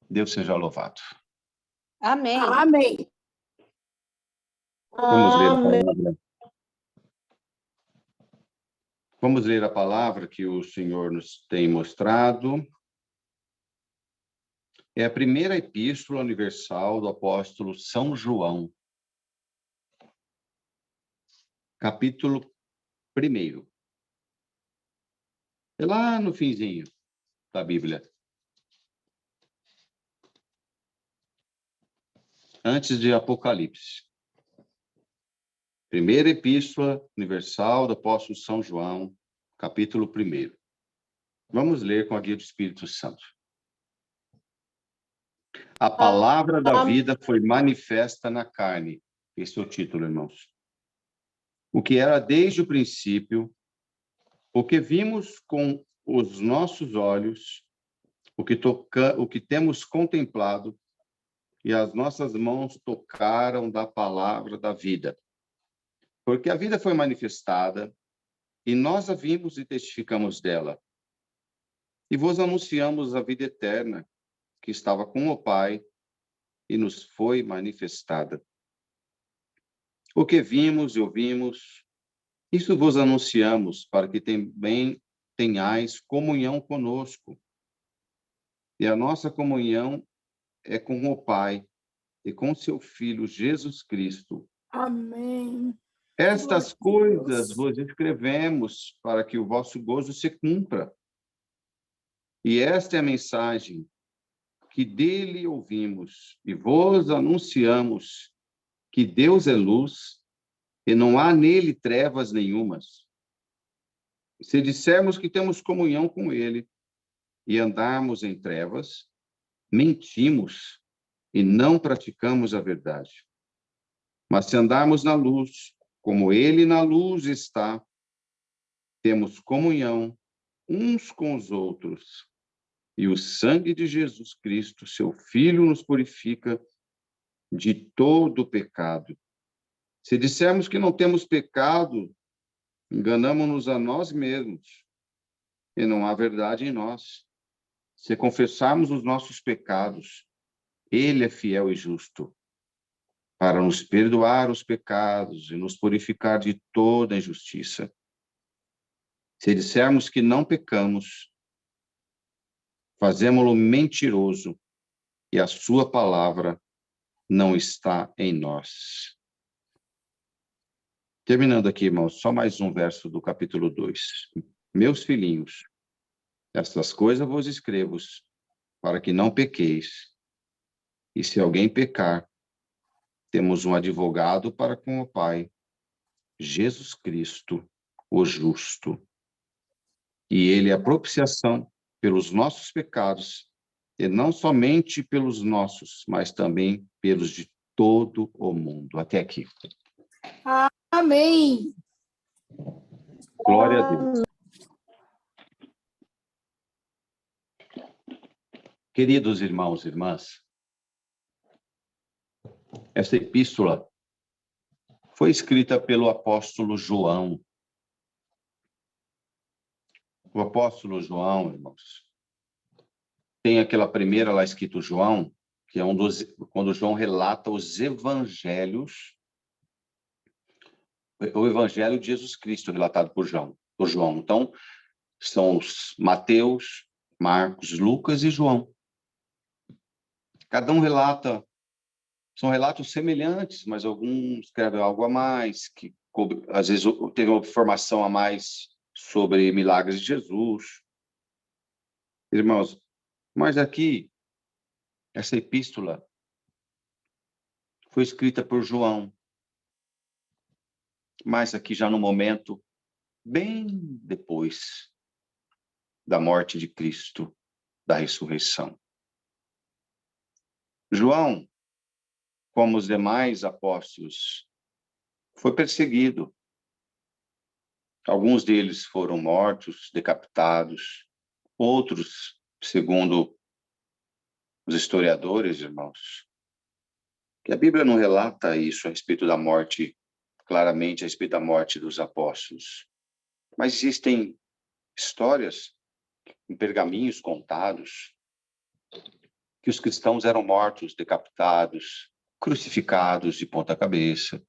Deus seja louvado. Amém. Amém. Vamos ler a Amém. palavra. Vamos ler a palavra que o Senhor nos tem mostrado. É a primeira epístola universal do apóstolo São João, capítulo 1. É lá no finzinho da Bíblia. Antes de Apocalipse. Primeira epístola universal do apóstolo São João, capítulo 1. Vamos ler com a guia do Espírito Santo. A palavra da vida foi manifesta na carne. Esse é o título, irmãos. O que era desde o princípio, o que vimos com os nossos olhos, o que temos contemplado, e as nossas mãos tocaram da palavra da vida. Porque a vida foi manifestada, e nós a vimos e testificamos dela. E vos anunciamos a vida eterna, que estava com o Pai, e nos foi manifestada. O que vimos e ouvimos, isso vos anunciamos, para que também tenhais comunhão conosco. E a nossa comunhão é com o Pai e com seu Filho Jesus Cristo. Amém. Estas coisas vos escrevemos para que o vosso gozo se cumpra. E esta é a mensagem que dele ouvimos e vos anunciamos, que Deus é luz e não há nele trevas nenhumas. Se dissermos que temos comunhão com ele e andarmos em trevas, mentimos e não praticamos a verdade. Mas se andarmos na luz, como ele na luz está, temos comunhão uns com os outros. E o sangue de Jesus Cristo, seu Filho, nos purifica de todo pecado. Se dissermos que não temos pecado, enganamo-nos a nós mesmos, e não há verdade em nós. Se confessarmos os nossos pecados, ele é fiel e justo, para nos perdoar os pecados e nos purificar de toda injustiça. Se dissermos que não pecamos, fazemo-lo mentiroso, e a sua palavra não está em nós. Terminando aqui, irmãos, só mais um verso do capítulo 2. Meus filhinhos, estas coisas vos escrevo, para que não pequeis. E se alguém pecar, temos um advogado para com o Pai, Jesus Cristo, o justo. E ele é a propiciação pelos nossos pecados, e não somente pelos nossos, mas também pelos de todo o mundo. Até aqui. Amém. Glória a Deus. Queridos irmãos e irmãs, essa epístola foi escrita pelo apóstolo João. O apóstolo João, irmãos, tem aquela primeira lá escrito João, que é quando João relata os evangelhos, o evangelho de Jesus Cristo relatado por João. Então, são os Mateus, Marcos, Lucas e João. Cada um relata, são relatos semelhantes, mas alguns escrevem algo a mais, que às vezes teve uma informação a mais sobre milagres de Jesus. Irmãos, mas aqui, essa epístola foi escrita por João, mas aqui já no momento bem depois da morte de Cristo, da ressurreição. João, como os demais apóstolos, foi perseguido. Alguns deles foram mortos, decapitados. Outros, segundo os historiadores, irmãos, que a Bíblia não relata isso a respeito da morte, claramente a respeito da morte dos apóstolos. Mas existem histórias em pergaminhos contados que os cristãos eram mortos, decapitados, crucificados de ponta cabeça,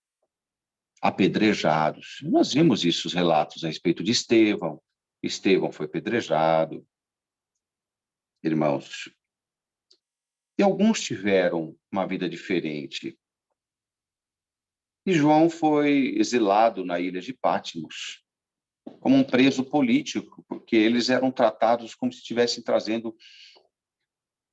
apedrejados. Nós vimos isso, os relatos a respeito de Estevão. Estevão foi apedrejado. Irmãos, e alguns tiveram uma vida diferente. E João foi exilado na ilha de Patmos, como um preso político, porque eles eram tratados como se estivessem trazendo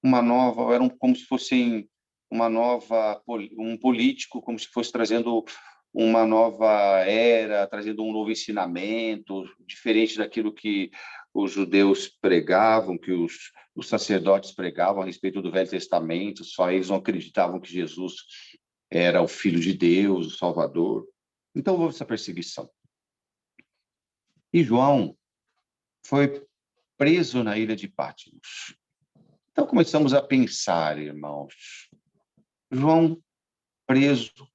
uma nova, eram como se fossem uma nova, um político, como se fosse trazendo uma nova era, trazendo um novo ensinamento, diferente daquilo que os judeus pregavam, que os sacerdotes pregavam a respeito do Velho Testamento, só eles não acreditavam que Jesus era o Filho de Deus, o Salvador. Então houve essa perseguição. E João foi preso na ilha de Patmos. Então começamos a pensar, irmãos, João preso,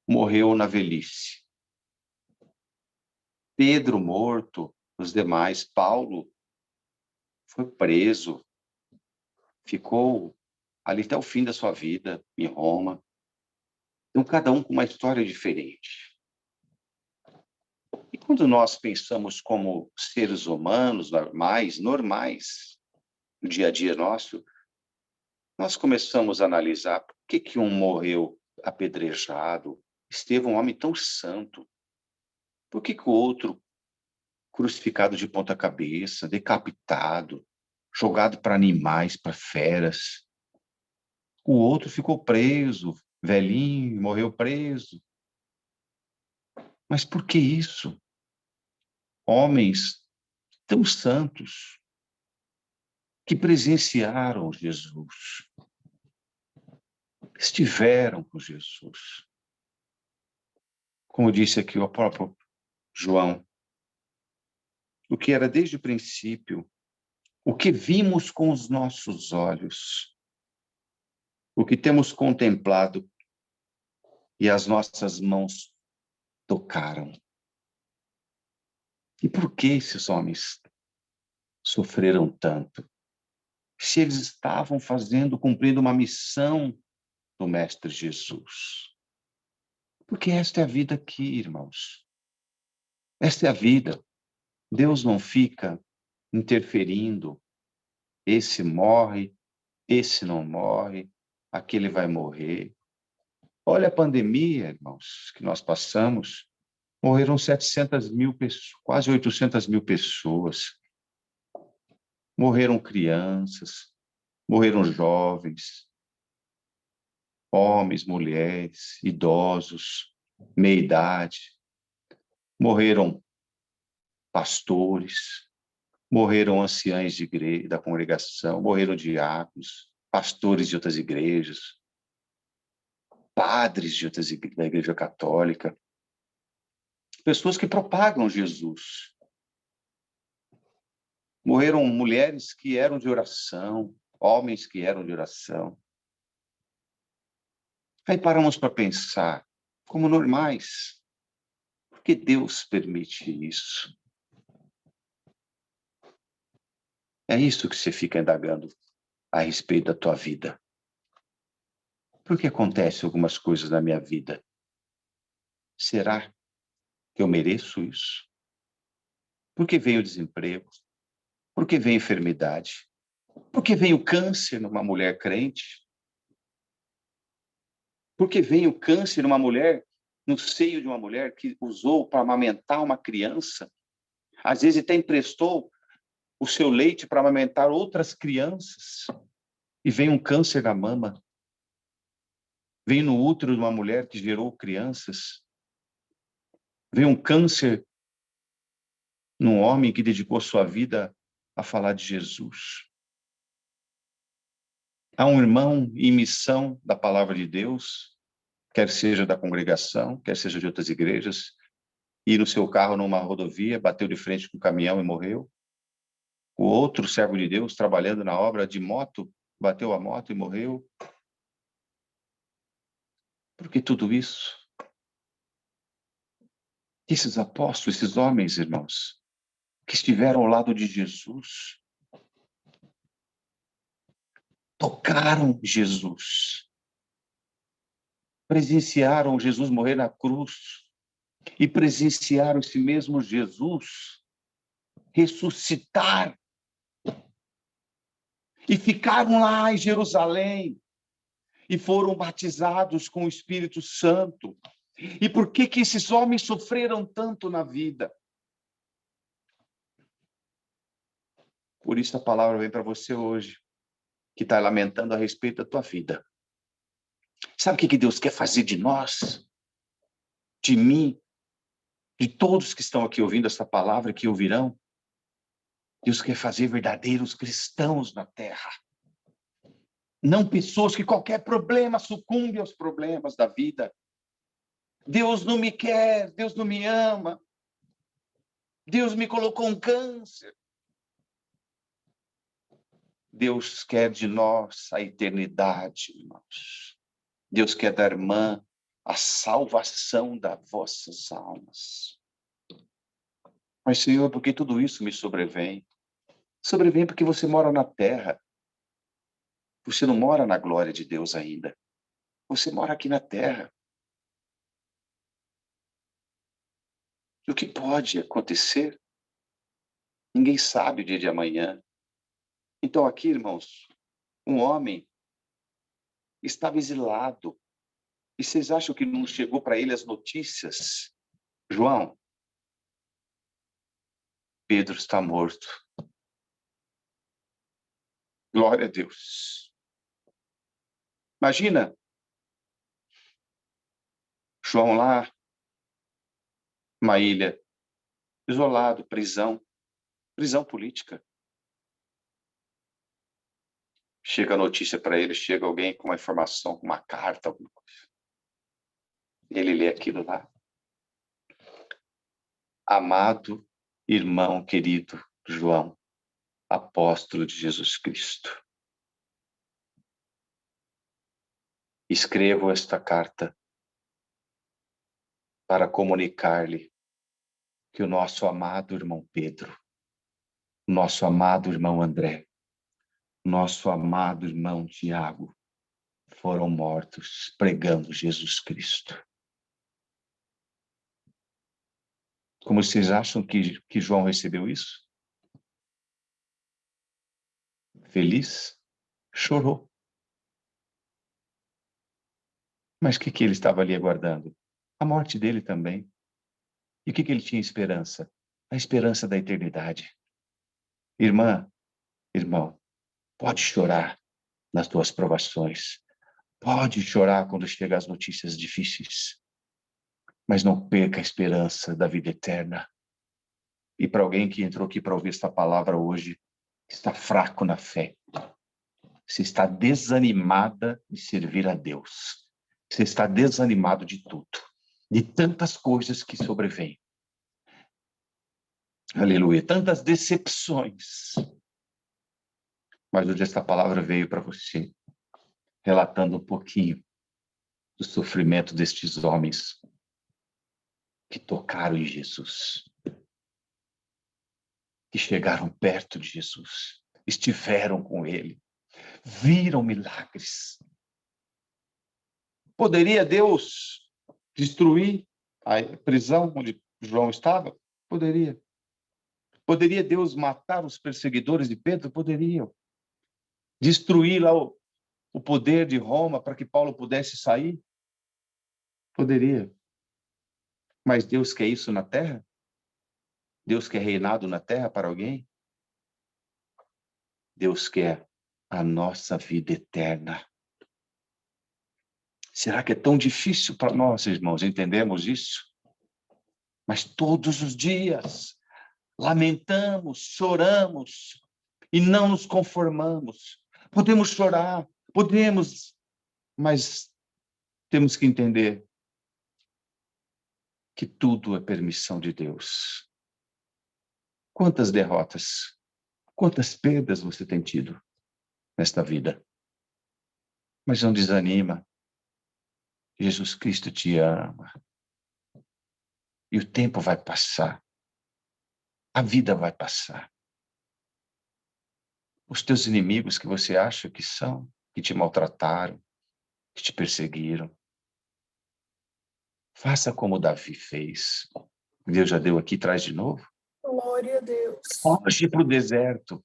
morreu na velhice. Pedro morto, os demais, Paulo foi preso, ficou ali até o fim da sua vida, em Roma. Então, cada um com uma história diferente. E quando nós pensamos como seres humanos normais, no dia a dia nosso, nós começamos a analisar por que um morreu apedrejado, Estevão, um homem tão santo, por que o outro crucificado de ponta cabeça, decapitado, jogado para animais, para feras. O outro ficou preso, velhinho, morreu preso. Mas por que isso? Homens tão santos que presenciaram Jesus, estiveram com Jesus. Como disse aqui o próprio João, o que era desde o princípio, o que vimos com os nossos olhos, o que temos contemplado e as nossas mãos tocaram. E por que esses homens sofreram tanto? Se eles estavam cumprindo uma missão do Mestre Jesus. Porque esta é a vida aqui, irmãos. Esta é a vida. Deus não fica interferindo. Esse morre, esse não morre, aquele vai morrer. Olha a pandemia, irmãos, que nós passamos. Morreram 700 mil pessoas, quase 800 mil pessoas. Morreram crianças, morreram jovens, homens, mulheres, idosos, meia-idade. Morreram pastores, morreram anciães de igreja, da congregação, morreram diáconos, pastores de outras igrejas, padres de outras da Igreja Católica, pessoas que propagam Jesus. Morreram mulheres que eram de oração, homens que eram de oração. Aí paramos para pensar, como normais, por que Deus permite isso? É isso que você fica indagando a respeito da tua vida. Por que acontecem algumas coisas na minha vida? Será que eu mereço isso? Por que vem o desemprego? Por que vem a enfermidade? Por que vem o câncer numa mulher crente? Por que vem o câncer numa mulher, no seio de uma mulher que usou para amamentar uma criança? Às vezes até emprestou o seu leite para amamentar outras crianças. E vem um câncer na mama. Vem no útero de uma mulher que gerou crianças. Vem um câncer num homem que dedicou sua vida a falar de Jesus. Há um irmão em missão da palavra de Deus, quer seja da congregação, quer seja de outras igrejas, ir no seu carro numa rodovia, bateu de frente com um caminhão e morreu. O outro servo de Deus, trabalhando na obra de moto, bateu a moto e morreu. Por que tudo isso? Esses apóstolos, esses homens, irmãos, que estiveram ao lado de Jesus, tocaram Jesus, presenciaram Jesus morrer na cruz e presenciaram esse mesmo Jesus ressuscitar e ficaram lá em Jerusalém e foram batizados com o Espírito Santo. E por que que esses homens sofreram tanto na vida? Por isso a palavra vem para você hoje, que está lamentando a respeito da tua vida. Sabe o que que Deus quer fazer de nós? De mim? De todos que estão aqui ouvindo essa palavra, que ouvirão? Deus quer fazer verdadeiros cristãos na terra. Não pessoas que qualquer problema sucumbe aos problemas da vida. Deus não me quer, Deus não me ama. Deus me colocou um câncer. Deus quer de nós a eternidade, irmãos. Deus quer da irmã a salvação das vossas almas. Mas, Senhor, por que tudo isso me sobrevém? Sobrevém porque você mora na terra. Você não mora na glória de Deus ainda. Você mora aqui na terra. E o que pode acontecer? Ninguém sabe o dia de amanhã. Então aqui, irmãos, um homem estava exilado. E vocês acham que não chegou para ele as notícias? João, Pedro está morto. Glória a Deus. Imagina, João lá, uma ilha, isolado, prisão política. Chega a notícia para ele, chega alguém com uma informação, com uma carta, alguma coisa. Ele lê aquilo lá. Amado irmão querido João, apóstolo de Jesus Cristo. Escrevo esta carta para comunicar-lhe que o nosso amado irmão Pedro, nosso amado irmão André, nosso amado irmão Tiago foram mortos pregando Jesus Cristo. Como vocês acham que João recebeu isso? Feliz? Chorou. Mas o que ele estava ali aguardando? A morte dele também. E o que ele tinha esperança? A esperança da eternidade. Irmã, irmão, pode chorar nas tuas provações. Pode chorar quando chegam as notícias difíceis. Mas não perca a esperança da vida eterna. E para alguém que entrou aqui para ouvir esta palavra hoje, está fraco na fé. Você está desanimada de servir a Deus. Você está desanimado de tudo. De tantas coisas que sobrevêm. Aleluia. Tantas decepções. Mas hoje esta palavra veio para você, relatando um pouquinho do sofrimento destes homens que tocaram em Jesus, que chegaram perto de Jesus, estiveram com ele, viram milagres. Poderia Deus destruir a prisão onde João estava? Poderia. Poderia Deus matar os perseguidores de Pedro? Poderiam. Destruir lá o poder de Roma para que Paulo pudesse sair? Poderia. Mas Deus quer isso na terra? Deus quer reinado na terra para alguém? Deus quer a nossa vida eterna. Será que é tão difícil para nós, irmãos, entendermos isso? Mas todos os dias lamentamos, choramos e não nos conformamos. Podemos chorar, podemos, mas temos que entender que tudo é permissão de Deus. Quantas derrotas, quantas perdas você tem tido nesta vida? Mas não desanima. Jesus Cristo te ama. E o tempo vai passar. A vida vai passar. os teus inimigos que você acha que são, que te maltrataram, que te perseguiram. Faça como Davi fez. Deus já deu aqui, traz de novo. Glória a Deus. Foge para o deserto.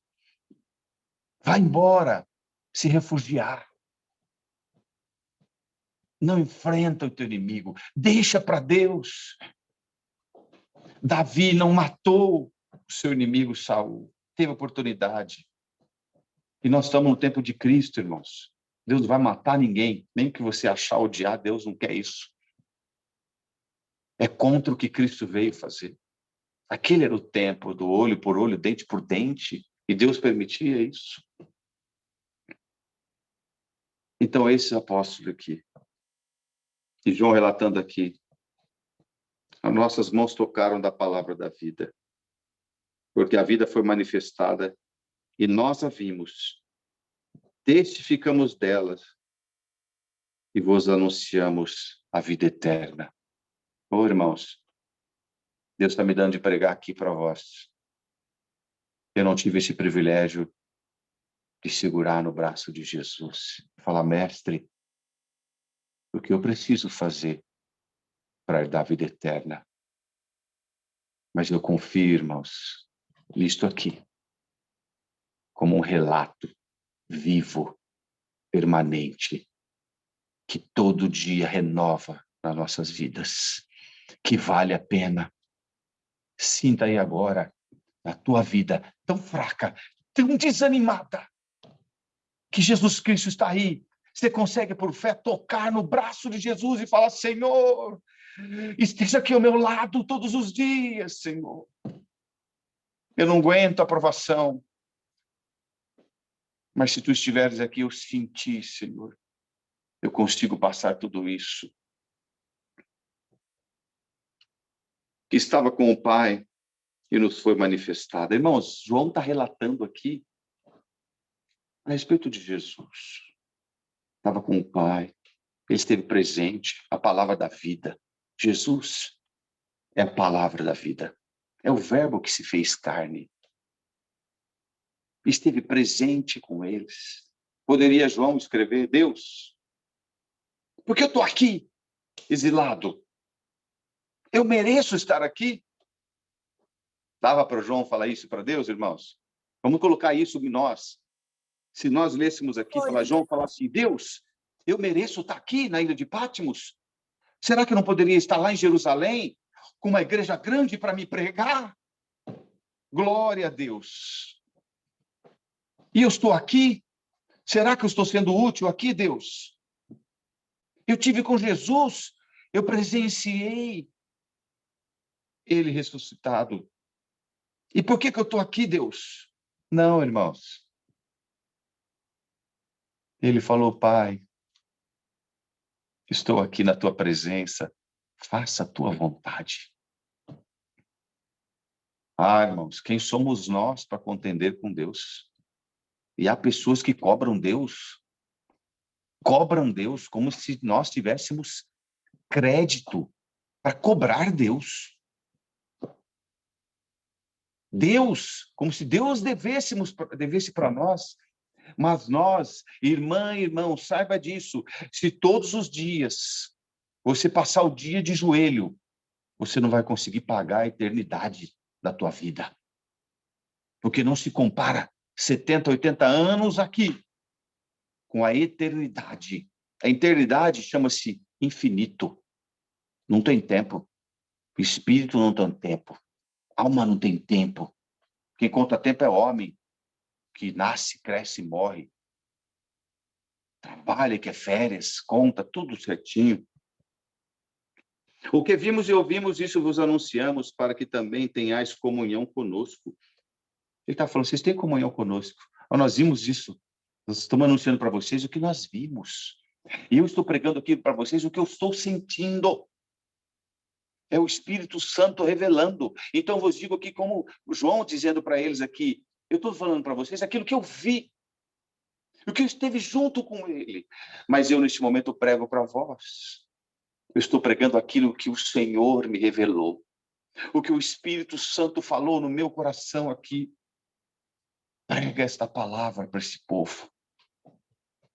Vai embora, se refugiar. Não enfrenta o teu inimigo. Deixa para Deus. Davi não matou o seu inimigo Saul. Teve oportunidade. E nós estamos no tempo de Cristo, irmãos. Deus não vai matar ninguém. Nem que você achar odiar, Deus não quer isso. É contra o que Cristo veio fazer. Aquele era o tempo do olho por olho, dente por dente. E Deus permitia isso. Então, esse apóstolo aqui, e João relatando aqui, as nossas mãos tocaram da palavra da vida, porque a vida foi manifestada e nós a vimos, testificamos delas e vos anunciamos a vida eterna. Ô, irmãos, Deus está me dando de pregar aqui para vós. Eu não tive esse privilégio de segurar no braço de Jesus, falar, mestre, o que eu preciso fazer para herdar a vida eterna? Mas eu confio, irmãos, nisto aqui, como um relato vivo, permanente, que todo dia renova nas nossas vidas, que vale a pena. Sinta aí agora a tua vida tão fraca, tão desanimada, que Jesus Cristo está aí. Você consegue, por fé, tocar no braço de Jesus e falar, Senhor, esteja aqui ao meu lado todos os dias, Senhor. Eu não aguento a provação. Mas se tu estiveres aqui, eu senti, Senhor. Eu consigo passar tudo isso. Que estava com o Pai e nos foi manifestado. Irmãos, João está relatando aqui a respeito de Jesus. Estava com o Pai, ele esteve presente, a palavra da vida. Jesus é a palavra da vida. É o verbo que se fez carne. Esteve presente com eles. Poderia João escrever, Deus, por que eu estou aqui, exilado? Eu mereço estar aqui? Dava para João falar isso para Deus, irmãos? Vamos colocar isso em nós. Se nós lêssemos aqui, falar, João falar assim, Deus, eu mereço estar aqui na ilha de Patmos? Será que eu não poderia estar lá em Jerusalém, com uma igreja grande para me pregar? Glória a Deus. E eu estou aqui? Será que eu estou sendo útil aqui, Deus? Eu tive com Jesus, eu presenciei ele ressuscitado. E por que eu estou aqui, Deus? Não, irmãos. Ele falou, Pai, estou aqui na tua presença, faça a tua vontade. Ah, irmãos, quem somos nós para contender com Deus? E há pessoas que cobram Deus como se nós tivéssemos crédito para cobrar Deus. Deus, como se Deus devesse para nós. Mas nós, irmã, irmão, saiba disso, se todos os dias você passar o dia de joelho, você não vai conseguir pagar a eternidade da tua vida. Porque não se compara 70, 80 anos aqui com a eternidade. A eternidade chama-se infinito. Não tem tempo. O espírito não tem tempo. A alma não tem tempo. Quem conta tempo é homem, que nasce, cresce e morre. Trabalha, quer férias, conta tudo certinho. O que vimos e ouvimos, isso vos anunciamos, para que também tenhais comunhão conosco. Ele está falando, vocês têm comunhão conosco. Nós vimos isso. Nós estamos anunciando para vocês o que nós vimos. E eu estou pregando aqui para vocês o que eu estou sentindo. É o Espírito Santo revelando. Então, eu vos digo aqui, como João dizendo para eles aqui, eu estou falando para vocês aquilo que eu vi, o que eu esteve junto com ele. Mas eu, neste momento, prego para vós. Eu estou pregando aquilo que o Senhor me revelou. O que o Espírito Santo falou no meu coração aqui. Prega esta palavra para esse povo,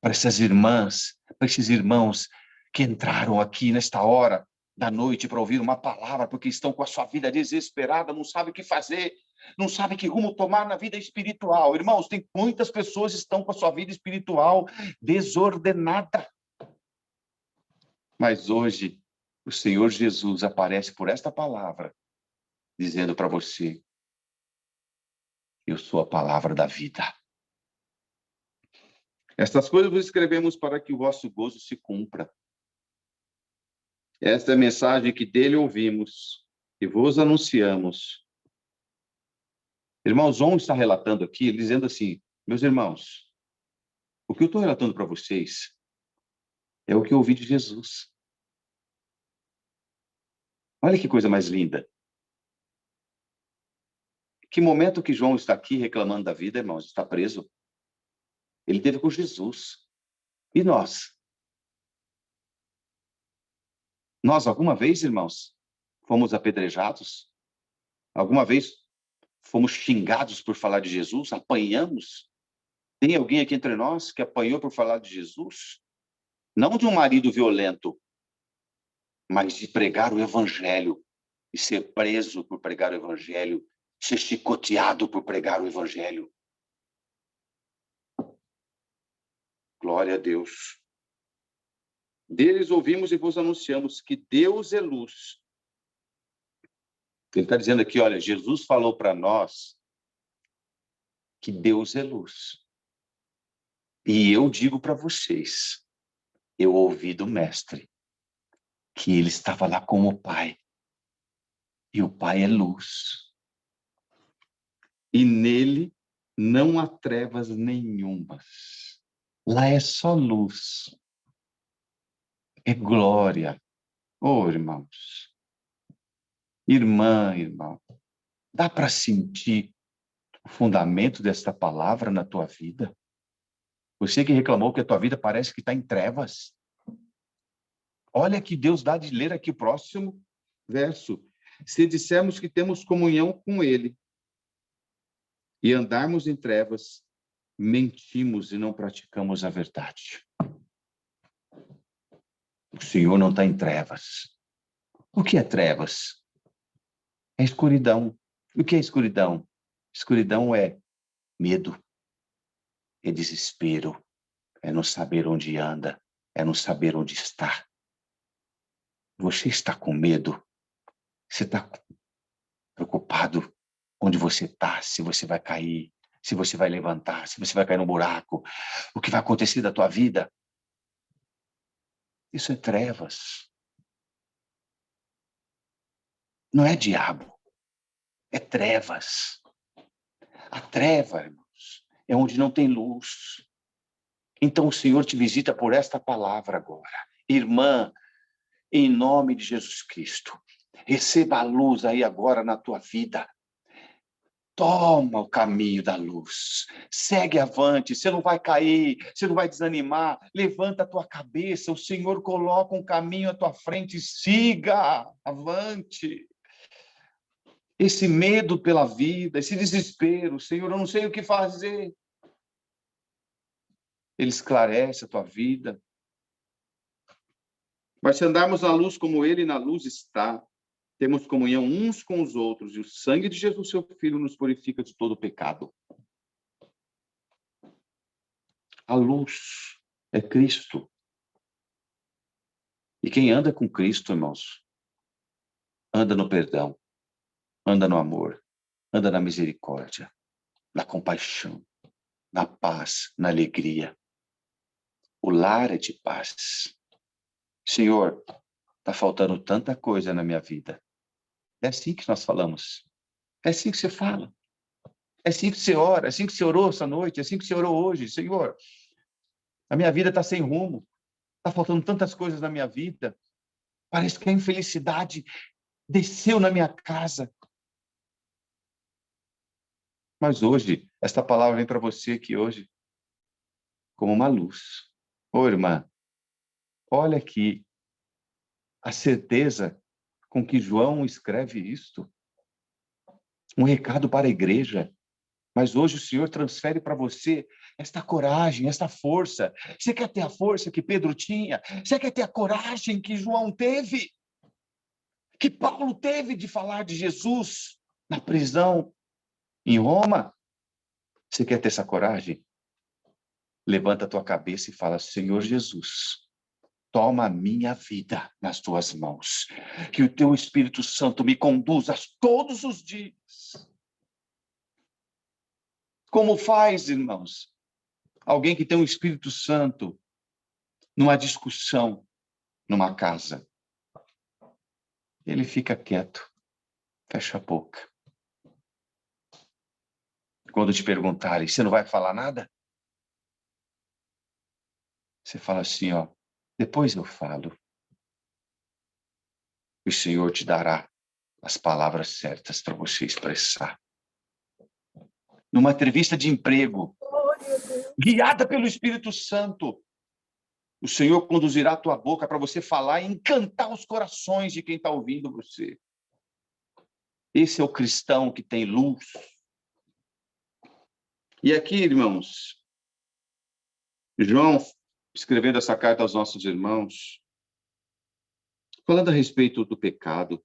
para essas irmãs, para esses irmãos que entraram aqui nesta hora da noite para ouvir uma palavra, porque estão com a sua vida desesperada, não sabem o que fazer, não sabem que rumo tomar na vida espiritual. Irmãos, tem muitas pessoas que estão com a sua vida espiritual desordenada. Mas hoje, o Senhor Jesus aparece por esta palavra, dizendo para você: eu sou a palavra da vida. Estas coisas vos escrevemos para que o vosso gozo se cumpra. Esta é a mensagem que dele ouvimos e vos anunciamos. Irmão João está relatando aqui, dizendo assim: meus irmãos, o que eu estou relatando para vocês é o que eu ouvi de Jesus. Olha que coisa mais linda. Que momento que João está aqui reclamando da vida, irmãos, está preso. Ele teve com Jesus. E nós? Nós, alguma vez, irmãos, fomos apedrejados? Alguma vez fomos xingados por falar de Jesus? Apanhamos? Tem alguém aqui entre nós que apanhou por falar de Jesus? Não de um marido violento, mas de pregar o evangelho e ser preso por pregar o evangelho, ser chicoteado por pregar o evangelho. Glória a Deus. Deles ouvimos e vos anunciamos que Deus é luz. Ele está dizendo aqui, olha, Jesus falou para nós que Deus é luz. E eu digo para vocês, eu ouvi do mestre que ele estava lá com o Pai. E o Pai é luz. E nele não há trevas nenhumas. Lá é só luz. É glória. Oh, irmãos. Irmã, irmão. Dá para sentir o fundamento desta palavra na tua vida? Você que reclamou que a tua vida parece que está em trevas. Olha que Deus dá de ler aqui o próximo verso. Se dissermos que temos comunhão com ele e andarmos em trevas, mentimos e não praticamos a verdade. O Senhor não está em trevas. O que é trevas? É escuridão. O que é escuridão? Escuridão é medo, é desespero, é não saber onde anda, é não saber onde está. Você está com medo? Você está preocupado onde você está, se você vai cair, se você vai levantar, se você vai cair no buraco, o que vai acontecer da tua vida? Isso é trevas. Não é diabo, é trevas. A treva, irmãos, é onde não tem luz. Então o Senhor te visita por esta palavra agora. Irmã, em nome de Jesus Cristo, receba a luz aí agora na tua vida. Toma o caminho da luz, segue avante, você não vai cair, você não vai desanimar, levanta a tua cabeça, o Senhor coloca um caminho à tua frente, siga avante. Esse medo pela vida, esse desespero, Senhor, eu não sei o que fazer. Ele esclarece a tua vida. Mas se andarmos na luz como ele na luz está, temos comunhão uns com os outros, e o sangue de Jesus, seu Filho, nos purifica de todo pecado. A luz é Cristo. E quem anda com Cristo, irmãos, anda no perdão, anda no amor, anda na misericórdia, na compaixão, na paz, na alegria. O lar é de paz. Senhor, está faltando tanta coisa na minha vida. É assim que nós falamos. É assim que você fala. É assim que você ora. É assim que você orou essa noite. É assim que você orou hoje. Senhor, a minha vida está sem rumo. Está faltando tantas coisas na minha vida. Parece que a infelicidade desceu na minha casa. Mas hoje, esta palavra vem para você aqui hoje como uma luz. Ô, irmã, olha aqui a certeza com que João escreve isto. Um recado para a igreja. Mas hoje o Senhor transfere para você esta coragem, esta força. Você quer ter a força que Pedro tinha? Você quer ter a coragem que João teve? Que Paulo teve de falar de Jesus na prisão em Roma? Você quer ter essa coragem? Levanta a tua cabeça e fala: Senhor Jesus, toma a minha vida nas tuas mãos. Que o teu Espírito Santo me conduza todos os dias. Como faz, irmãos, alguém que tem um Espírito Santo numa discussão, numa casa? Ele fica quieto, fecha a boca. Quando te perguntarem, você não vai falar nada? Você fala assim, ó, depois eu falo. O Senhor te dará as palavras certas para você expressar. Numa entrevista de emprego, guiada pelo Espírito Santo, o Senhor conduzirá a tua boca para você falar e encantar os corações de quem está ouvindo você. Esse é o cristão que tem luz. E aqui, irmãos, João, escrevendo essa carta aos nossos irmãos, falando a respeito do pecado.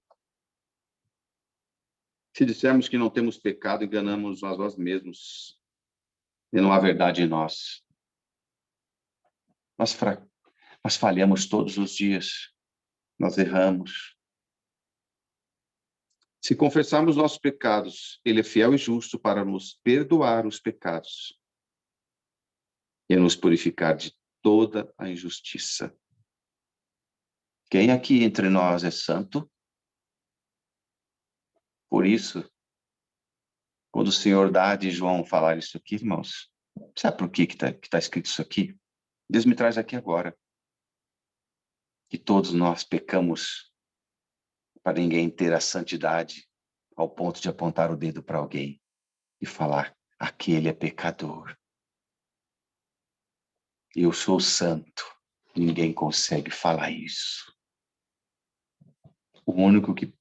Se dissermos que não temos pecado, enganamos a nós mesmos. E não há verdade em nós. Nós falhamos todos os dias. Nós erramos. Se confessarmos nossos pecados, Ele é fiel e justo para nos perdoar os pecados e nos purificar de toda a injustiça. Quem aqui entre nós é santo? Por isso, quando o Senhor dá de João falar isso aqui, irmãos, sabe por que está escrito isso aqui? Deus me traz aqui agora. Que todos nós pecamos para ninguém ter a santidade ao ponto de apontar o dedo para alguém e falar, aquele é pecador. Eu sou santo. Ninguém consegue falar isso. O único que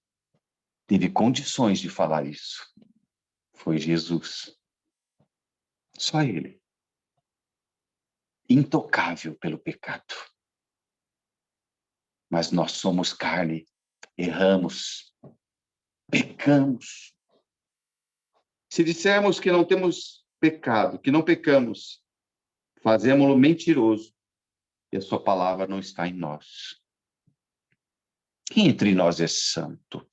teve condições de falar isso foi Jesus. Só ele. Intocável pelo pecado. Mas nós somos carne, erramos, pecamos. Se dissermos que não temos pecado, que não pecamos, fazemos-lo mentiroso e a sua palavra não está em nós. Quem entre nós é santo?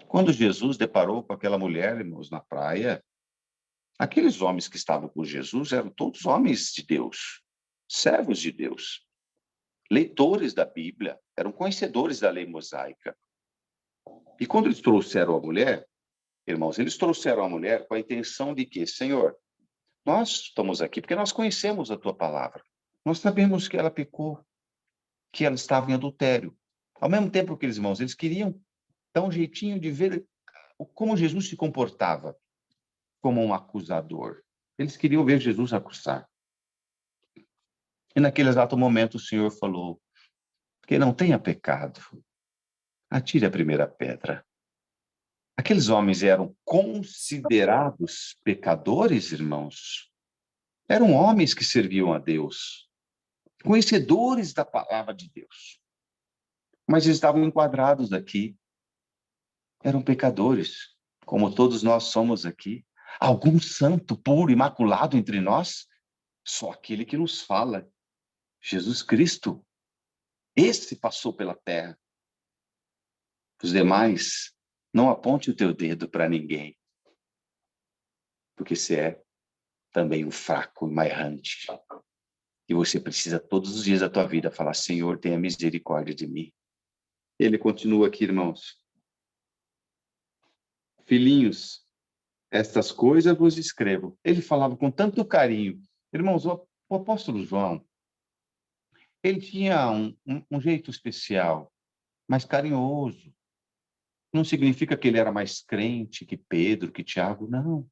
Quando Jesus deparou com aquela mulher, irmãos, na praia, aqueles homens que estavam com Jesus eram todos homens de Deus, servos de Deus, leitores da Bíblia, eram conhecedores da lei mosaica. E quando eles trouxeram a mulher, irmãos, eles trouxeram a mulher com a intenção de que, Senhor, nós estamos aqui porque nós conhecemos a tua palavra. Nós sabemos que ela pecou, que ela estava em adultério. Ao mesmo tempo que eles queriam dar um jeitinho de ver como Jesus se comportava como um acusador. Eles queriam ver Jesus acusar. E naquele exato momento o Senhor falou, que não tenha pecado, atire a primeira pedra. Aqueles homens eram considerados pecadores, irmãos. Eram homens que serviam a Deus, conhecedores da palavra de Deus. Mas estavam enquadrados aqui. Eram pecadores, como todos nós somos aqui. Algum santo, puro, imaculado entre nós? Só aquele que nos fala, Jesus Cristo. Esse passou pela terra. Os demais, não aponte o teu dedo para ninguém, porque você é também um fraco, um errante. E você precisa todos os dias da tua vida falar, Senhor, tenha misericórdia de mim. Ele continua aqui, irmãos. Filhinhos, estas coisas vos escrevo. Ele falava com tanto carinho. Irmãos, o apóstolo João, ele tinha um jeito especial, mais carinhoso. Não significa que ele era mais crente que Pedro, que Tiago, não.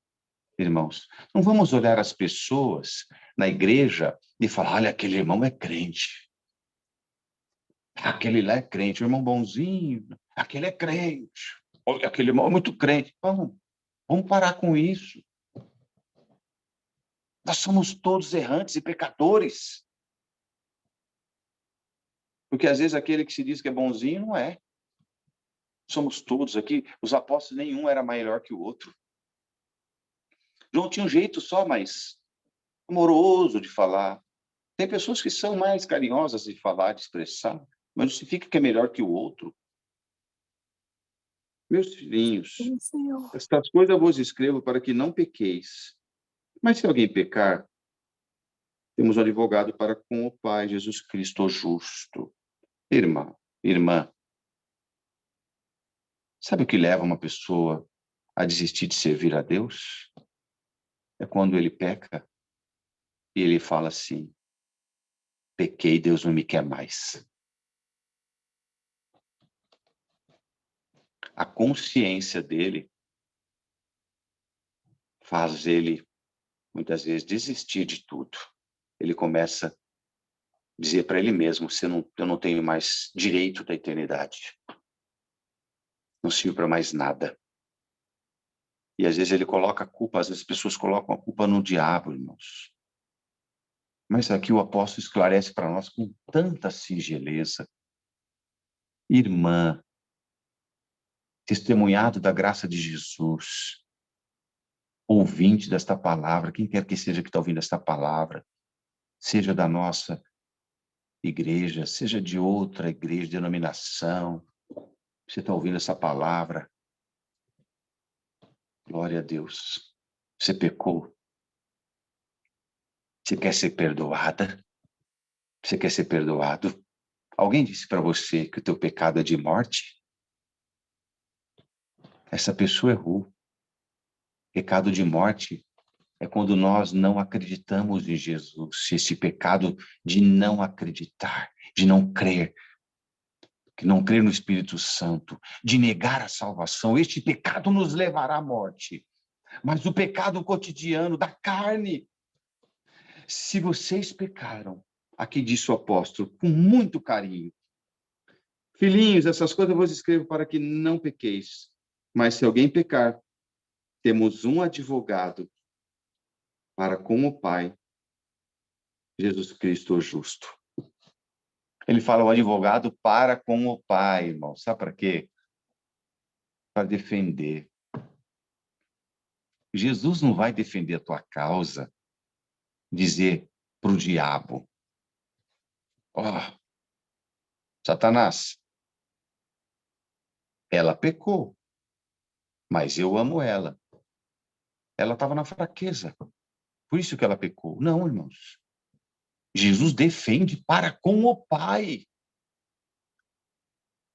Irmãos, não vamos olhar as pessoas na igreja e falar, olha, aquele irmão é crente. Aquele lá é crente, o irmão bonzinho. Aquele é crente. Olha, aquele irmão é muito crente. Vamos. Vamos parar com isso. Nós somos todos errantes e pecadores. Porque às vezes aquele que se diz que é bonzinho não é. Somos todos aqui. Os apóstolos, nenhum era melhor que o outro. João tinha um jeito só mais amoroso de falar. Tem pessoas que são mais carinhosas de falar, de expressar, mas não significa que é melhor que o outro. Meus filhinhos, estas coisas eu vos escrevo para que não pequeis. Mas se alguém pecar, temos um advogado para com o Pai, Jesus Cristo o justo. Irmã, sabe o que leva uma pessoa a desistir de servir a Deus? É quando ele peca e ele fala assim: pequei, Deus não me quer mais. A consciência dele faz ele, muitas vezes, desistir de tudo. Ele começa a dizer para ele mesmo: eu não tenho mais direito da eternidade. Não sirvo para mais nada. E às vezes ele coloca a culpa, às vezes as pessoas colocam a culpa no diabo, irmãos. Mas aqui o apóstolo esclarece para nós com tanta singeleza. Irmã, testemunhado da graça de Jesus, ouvinte desta palavra, quem quer que seja que está ouvindo esta palavra, seja da nossa igreja, seja de outra igreja, denominação, você está ouvindo essa palavra, glória a Deus, você pecou, você quer ser perdoada, você quer ser perdoado, alguém disse para você que o teu pecado é de morte? Essa pessoa errou. Pecado de morte é quando nós não acreditamos em Jesus. Esse pecado de não acreditar, de não crer, que não crer no Espírito Santo, de negar a salvação. Este pecado nos levará à morte. Mas o pecado cotidiano da carne, se vocês pecaram, aqui diz o apóstolo, com muito carinho, filhinhos, essas coisas eu vos escrevo para que não pequeis. Mas se alguém pecar, temos um advogado para com o Pai, Jesus Cristo o justo. Ele fala o advogado para com o Pai, irmão. Sabe para quê? Para defender. Jesus não vai defender a tua causa, dizer para o diabo: ó, Satanás, ela pecou, mas eu amo ela. Ela estava na fraqueza, por isso que ela pecou. Não, irmãos. Jesus defende para com o Pai.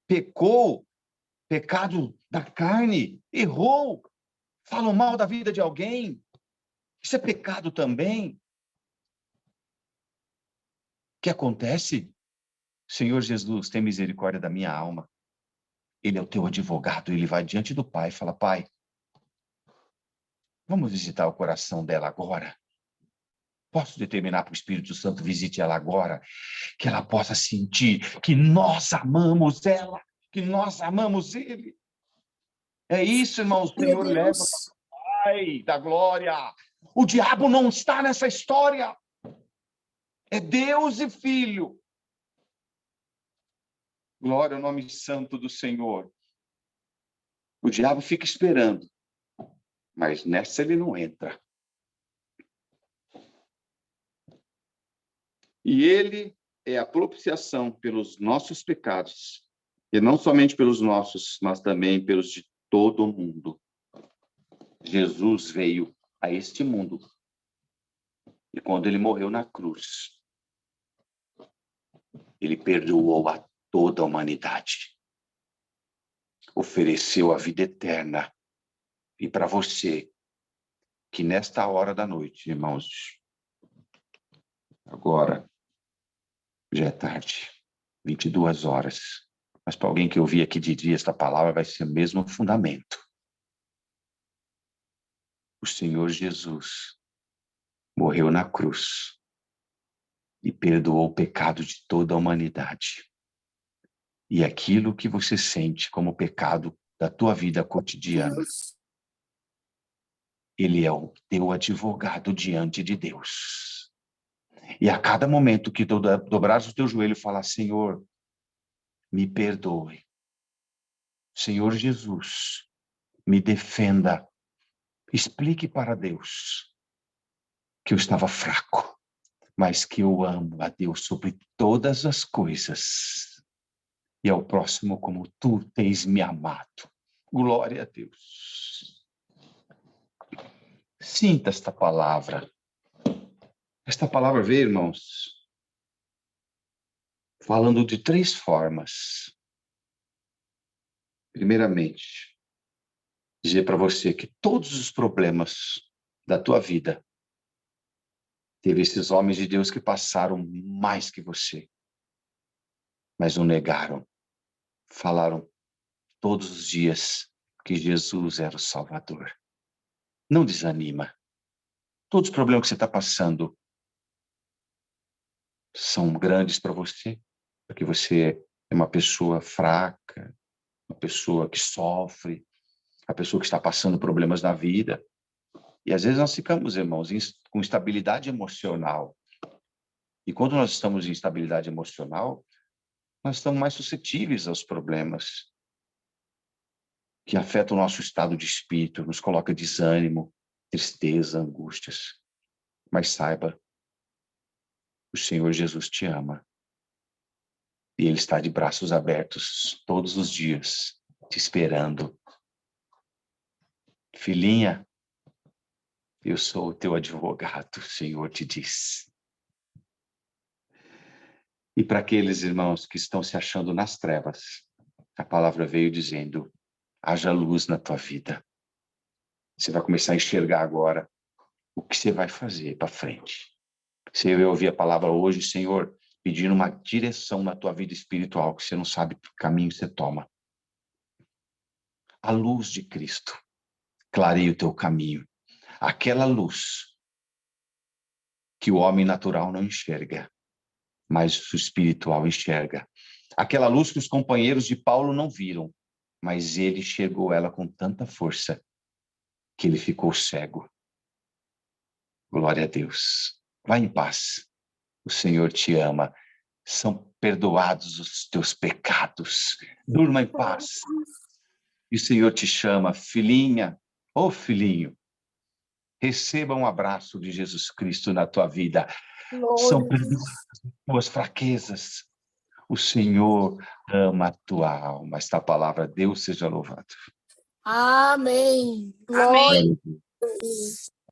Pecou, pecado da carne, errou, falam mal da vida de alguém. Isso é pecado também. O que acontece? Senhor Jesus, tem misericórdia da minha alma. Ele é o teu advogado, ele vai diante do Pai e fala: Pai, vamos visitar o coração dela agora. Posso determinar para o Espírito Santo visite ela agora, que ela possa sentir que nós amamos ela, que nós amamos ele. É isso, irmão, o Senhor leva para o Pai da glória. O diabo não está nessa história. É Deus e Filho. Glória ao nome santo do Senhor. O diabo fica esperando, mas nessa ele não entra. E ele é a propiciação pelos nossos pecados, e não somente pelos nossos, mas também pelos de todo o mundo. Jesus veio a este mundo, e quando ele morreu na cruz, ele perdoou a toda a humanidade. Ofereceu a vida eterna. E para você, que nesta hora da noite, irmãos, agora já é tarde, 22 horas. Mas para alguém que ouvir aqui de dia, esta palavra vai ser o mesmo fundamento. O Senhor Jesus morreu na cruz e perdoou o pecado de toda a humanidade. E aquilo que você sente como pecado da tua vida cotidiana, Ele é o teu advogado diante de Deus. E a cada momento que tu dobrares o teu joelho e falar, Senhor, me perdoe. Senhor Jesus, me defenda. Explique para Deus que eu estava fraco, mas que eu amo a Deus sobre todas as coisas. E ao próximo como tu tens me amado. Glória a Deus. Sinta esta palavra. Esta palavra veio, irmãos, falando de 3 formas. Primeiramente, dizer para você que todos os problemas da tua vida, teve esses homens de Deus que passaram mais que você, mas não negaram. Falaram todos os dias que Jesus era o Salvador. Não desanima. Todos os problemas que você está passando são grandes para você, porque você é uma pessoa fraca, uma pessoa que sofre, a pessoa que está passando problemas na vida. E às vezes nós ficamos, irmãos, com instabilidade emocional. E quando nós estamos em instabilidade emocional, nós estamos mais suscetíveis aos problemas que afetam o nosso estado de espírito, nos coloca desânimo, tristeza, angústias. Mas saiba, o Senhor Jesus te ama. E Ele está de braços abertos todos os dias, te esperando. Filhinha, eu sou o teu advogado, o Senhor te diz. E para aqueles irmãos que estão se achando nas trevas, a palavra veio dizendo, haja luz na tua vida. Você vai começar a enxergar agora o que você vai fazer para frente. Se eu ouvir a palavra hoje, Senhor, pedindo uma direção na tua vida espiritual, que você não sabe que caminho você toma. A luz de Cristo clareia o teu caminho. Aquela luz que o homem natural não enxerga, mas o espiritual enxerga. Aquela luz que os companheiros de Paulo não viram, mas ele enxergou ela com tanta força que ele ficou cego. Glória a Deus. Vá em paz. O Senhor te ama. São perdoados os teus pecados. Durma em paz. E o Senhor te chama, filhinha, ô filhinho, receba um abraço de Jesus Cristo na tua vida. São perdoadas as tuas fraquezas. O Senhor ama a tua alma. Esta palavra, Deus seja louvado. Amém. Amém.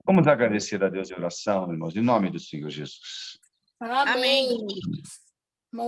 Vamos agradecer a Deus em oração, irmãos, em nome do Senhor Jesus. Amém.